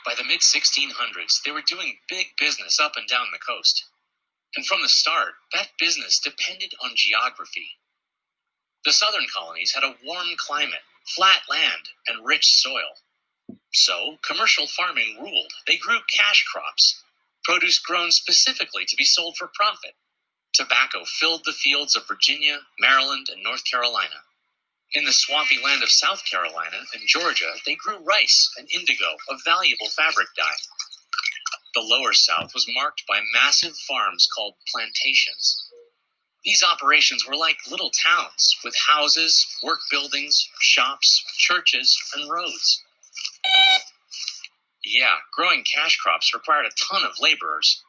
By the mid-1600s, they were doing big business up and down the coast. And from the start, that business depended on geography. The southern colonies had a warm climate, flat land, and rich soil. So, commercial farming ruled. They grew cash crops, produce grown specifically to be sold for profit. Tobacco filled the fields of Virginia, Maryland, and North Carolina. In the swampy land of South Carolina and Georgia, they grew rice and indigo, a valuable fabric dye. The lower South was marked by massive farms called plantations. These operations were like little towns, with houses, work buildings, shops, churches, and roads. Yeah, growing cash crops required a ton of laborers.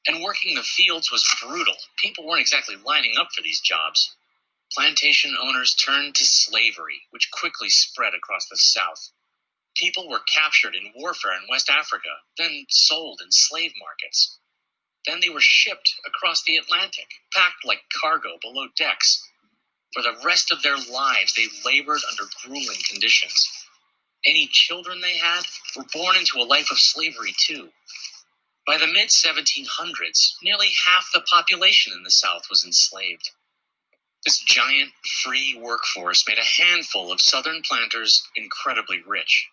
And working the fields was brutal. People weren't exactly lining up for these jobs. Plantation owners turned to slavery, which quickly spread across the South. People were captured in warfare in West Africa, then sold in slave markets. Then they were shipped across the Atlantic, packed like cargo below decks. For the rest of their lives, they labored under grueling conditions. Any children they had were born into a life of slavery, too. By the mid-1700s, nearly half the population in the South was enslaved. This giant, free workforce made a handful of Southern planters incredibly rich.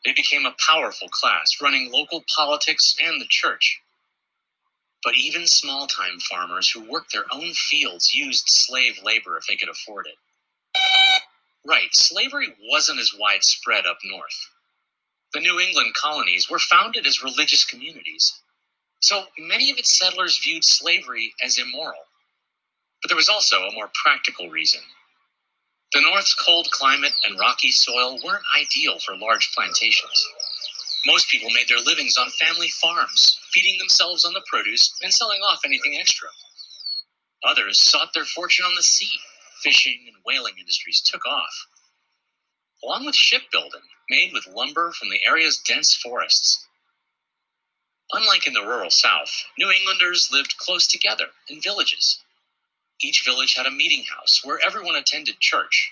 They became a powerful class, running local politics and the church. But even small-time farmers who worked their own fields used slave labor if they could afford it. Right, slavery wasn't as widespread up north. The New England colonies were founded as religious communities, so many of its settlers viewed slavery as immoral. But there was also a more practical reason. The North's cold climate and rocky soil weren't ideal for large plantations. Most people made their livings on family farms, feeding themselves on the produce and selling off anything extra. Others sought their fortune on the sea. Fishing and whaling industries took off, along with shipbuilding, made with lumber from the area's dense forests. Unlike in the rural South, New Englanders lived close together in villages. Each village had a meeting house where everyone attended church.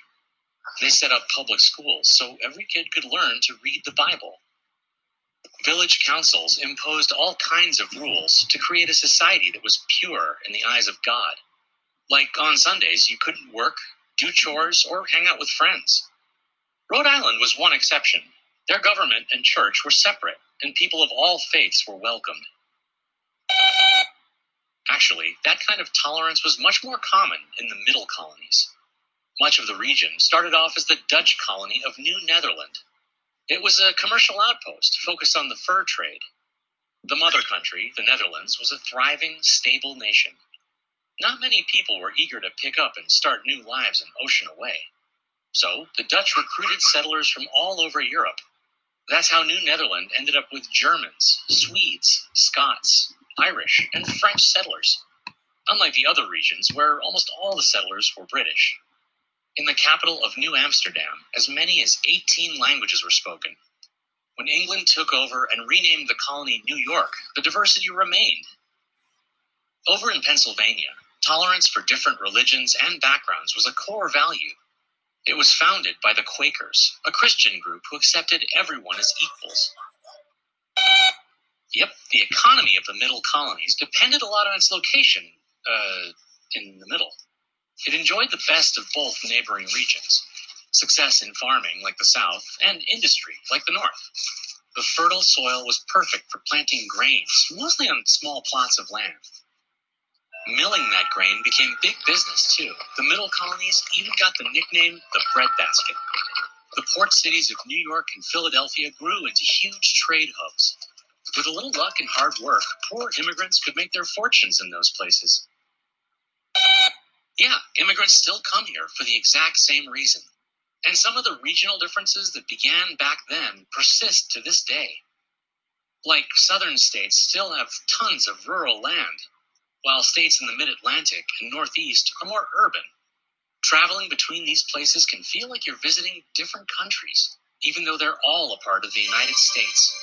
They set up public schools so every kid could learn to read the Bible. Village councils imposed all kinds of rules to create a society that was pure in the eyes of God. Like on Sundays, you couldn't work, do chores, or hang out with friends. Rhode Island was one exception. Their government and church were separate, and people of all faiths were welcomed. Actually, that kind of tolerance was much more common in the Middle Colonies. Much of the region started off as the Dutch colony of New Netherland. It was a commercial outpost focused on the fur trade. The mother country, the Netherlands, was a thriving, stable nation. Not many people were eager to pick up and start new lives an ocean away. So, the Dutch recruited settlers from all over Europe. That's how New Netherland ended up with Germans, Swedes, Scots, Irish, and French settlers, unlike the other regions where almost all the settlers were British. In the capital of New Amsterdam, as many as 18 languages were spoken. When England took over and renamed the colony New York, the diversity remained. Over in Pennsylvania, tolerance for different religions and backgrounds was a core value. It was founded by the Quakers, a Christian group who accepted everyone as equals. Yep, the economy of the Middle Colonies depended a lot on its location, in the middle. It enjoyed the best of both neighboring regions, success in farming like the South, and industry like the North. The fertile soil was perfect for planting grains, mostly on small plots of land. Milling that grain became big business, too. The Middle Colonies even got the nickname the breadbasket. The port cities of New York and Philadelphia grew into huge trade hubs. With a little luck and hard work, poor immigrants could make their fortunes in those places. Yeah, immigrants still come here for the exact same reason. And some of the regional differences that began back then persist to this day. Like southern states still have tons of rural land, while states in the mid-Atlantic and Northeast are more urban. Traveling between these places can feel like you're visiting different countries, even though they're all a part of the United States.